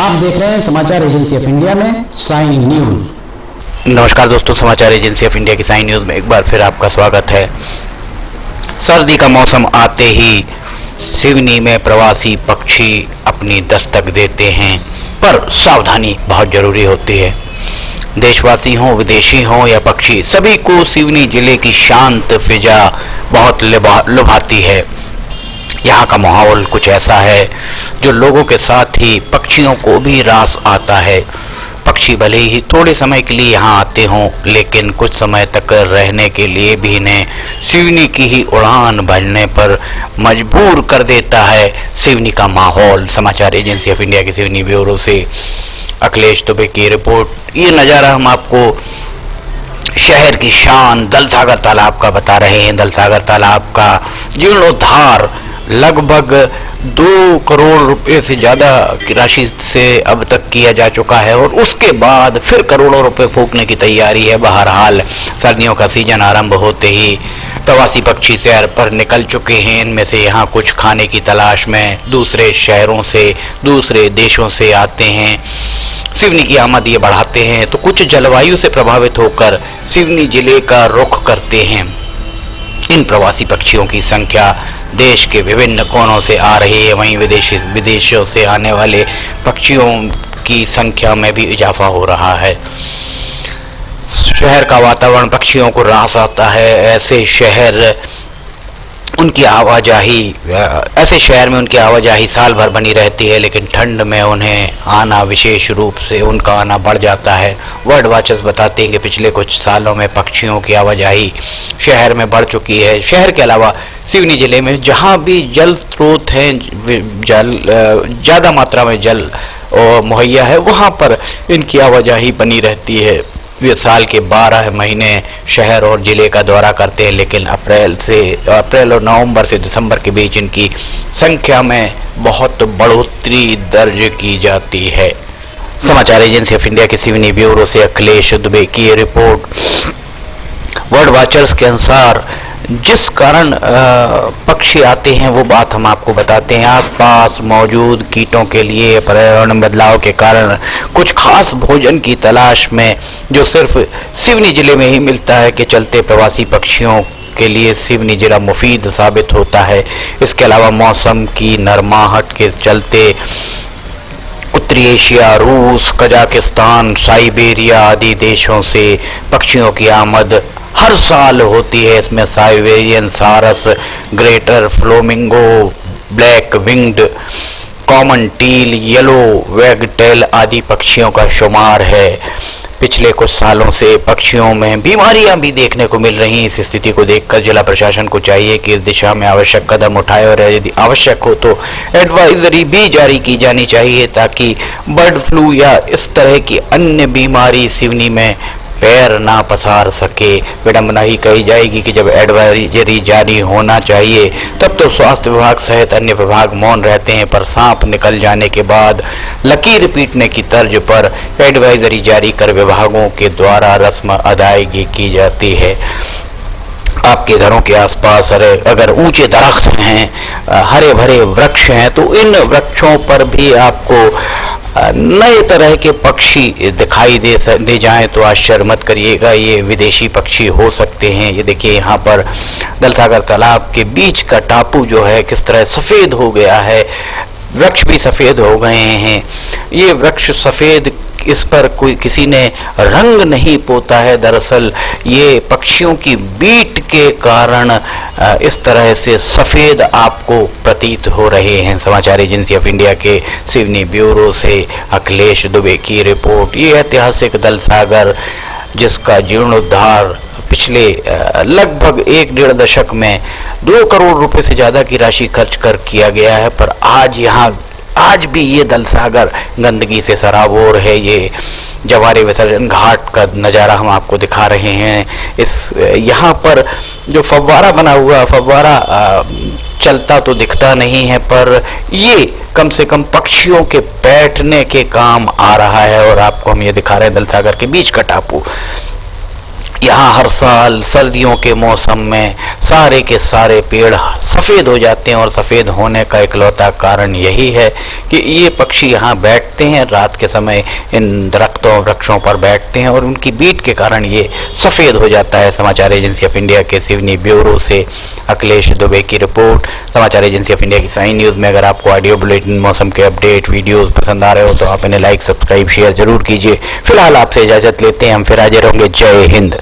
आप देख रहे हैं समाचार एजेंसी ऑफ इंडिया में साइन न्यूज। नमस्कार दोस्तों, समाचार एजेंसी ऑफ इंडिया की साइन न्यूज में एक बार फिर आपका स्वागत है। सर्दी का मौसम आते ही सिवनी में प्रवासी पक्षी अपनी दस्तक देते हैं, पर सावधानी बहुत जरूरी होती है। देशवासी हों, विदेशी हों या पक्षी, सभी को सिवनी जिले की शांत फिजा बहुत लुभाती है। यहाँ का माहौल कुछ ऐसा है जो लोगों के साथ ही पक्षियों को भी रास आता है। पक्षी भले ही थोड़े समय के लिए यहाँ आते हों, लेकिन कुछ समय तक रहने के लिए भी इन्हें सिवनी की ही उड़ान भरने पर मजबूर कर देता है सिवनी का माहौल। समाचार एजेंसी ऑफ इंडिया के सिवनी ब्यूरो से अखिलेश दुबे की रिपोर्ट। ये नज़ारा हम आपको शहर की शान दलसागर तालाब का बता रहे हैं। दलसागर तालाब का जीर्णोद्धार लगभग 2 करोड़ रुपए से ज़्यादा की राशि से अब तक किया जा चुका है और उसके बाद फिर करोड़ों रुपए फूकने की तैयारी है। बहरहाल सर्दियों का सीजन आरंभ होते ही प्रवासी पक्षी सैर पर निकल चुके हैं। इनमें से यहाँ कुछ खाने की तलाश में दूसरे शहरों से, दूसरे देशों से आते हैं, सिवनी की आमद ये बढ़ाते हैं, तो कुछ जलवायु से प्रभावित होकर सिवनी जिले का रुख करते हैं। इन प्रवासी पक्षियों की संख्या देश के विभिन्न कोनों से आ रही है, वहीं विदेशों से आने वाले पक्षियों की संख्या में भी इजाफा हो रहा है। शहर का वातावरण पक्षियों को रास आता है। ऐसे शहर में उनकी आवाजाही साल भर बनी रहती है, लेकिन ठंड में उन्हें आना, विशेष रूप से उनका आना बढ़ जाता है। बर्ड वॉचर्स बताते हैं कि पिछले कुछ सालों में पक्षियों की आवाजाही शहर में बढ़ चुकी है। शहर के अलावा सिवनी जिले में जहां भी जल स्रोत हैं, ज़्यादा मात्रा में जल मुहैया है, वहां पर इनकी आवाजाही बनी रहती है। वे साल के 12 महीने शहर और ज़िले का दौरा करते हैं, लेकिन अप्रैल और नवंबर से दिसंबर के बीच इनकी संख्या में बहुत बढ़ोतरी दर्ज की जाती है। समाचार एजेंसी ऑफ इंडिया के सिवनी ब्यूरो से अखिलेश दुबे की रिपोर्ट। बर्ड वॉचर्स के अनुसार जिस कारण पक्षी आते हैं वो बात हम आपको बताते हैं। आसपास मौजूद कीटों के लिए पर्यावरण बदलाव के कारण कुछ खास भोजन की तलाश में, जो सिर्फ सिवनी जिले में ही मिलता है, के चलते प्रवासी पक्षियों के लिए सिवनी जिला मुफीद साबित होता है। इसके अलावा मौसम की नरमाहट के चलते उत्तरी एशिया, रूस, कजाकिस्तान, साइबेरिया आदि देशों से पक्षियों की आमद हर साल होती है। इसमें साइबेरियन सारस, greater flamingo, black winged, common teal, yellow wagtail आदि पक्षियों का शुमार है। पिछले कुछ सालों से पक्षियों में बीमारियां भी देखने को मिल रही हैं। इस स्थिति को देखकर जिला प्रशासन को चाहिए कि इस दिशा में आवश्यक कदम उठाए और यदि आवश्यक हो तो एडवाइजरी भी जारी की जानी चाहिए, ताकि बर्ड फ्लू या इस तरह की अन्य बीमारी सिवनी में पैर ना पसार सके। विडंबना ही कही जाएगी कि जब एडवाइजरी जारी होना चाहिए तब तो स्वास्थ्य विभाग सहित अन्य विभाग मौन रहते हैं, पर सांप निकल जाने के बाद लकीर पीटने की तर्ज पर एडवाइजरी जारी कर विभागों के द्वारा रस्म अदायगी की जाती है। आपके घरों के आसपास अगर ऊंचे दरख्त हैं, हरे भरे वृक्ष हैं, तो इन वृक्षों पर भी आपको नए तरह के पक्षी दिखाई दे जाएं तो आश्चर्य मत करिएगा। ये विदेशी पक्षी हो सकते हैं। ये देखिए, यहाँ पर दलसागर तालाब के बीच का टापू जो है किस तरह सफ़ेद हो गया है, वृक्ष भी सफ़ेद हो गए हैं। ये वृक्ष सफ़ेद, इस पर कोई किसी ने रंग नहीं पोता है। दरअसल ये पक्षियों की बीट के कारण इस तरह से सफ़ेद आपको प्रतीत हो रहे हैं। समाचार एजेंसी ऑफ इंडिया के सिवनी ब्यूरो से अखिलेश दुबे की रिपोर्ट। ये ऐतिहासिक दलसागर, जिसका जीर्णोद्धार पिछले लगभग 1-1.5 दशक में 2 करोड़ रुपए से ज़्यादा की राशि खर्च कर किया गया है, पर आज भी ये दलसागर गंदगी से सराबोर है। ये जवारे विसर्जन घाट का नज़ारा हम आपको दिखा रहे हैं। यहाँ पर जो फव्वारा बना हुआ, फव्वारा चलता तो दिखता नहीं है, पर ये कम से कम पक्षियों के बैठने के काम आ रहा है। और आपको हम ये दिखा रहे हैं दलसागर के बीच का टापू। यहाँ हर साल सर्दियों के मौसम में सारे के सारे पेड़ सफ़ेद हो जाते हैं और सफ़ेद होने का इकलौता कारण यही है कि ये पक्षी यहाँ बैठते हैं रात के समय, इन दरख्तों वृक्षों पर बैठते हैं और उनकी बीट के कारण ये सफ़ेद हो जाता है। समाचार एजेंसी ऑफ इंडिया के सिवनी ब्यूरो से अखिलेश दुबे की रिपोर्ट। समाचार एजेंसी ऑफ इंडिया की साइन न्यूज़ में अगर आपको ऑडियो बुलेटिन, मौसम के अपडेट, वीडियोज़ पसंद आ रहे हो तो आप इन्हें लाइक, सब्सक्राइब, शेयर जरूर कीजिए। फिलहाल आपसे इजाज़त लेते हैं, हम फिर हाजिर होंगे। जय हिंद।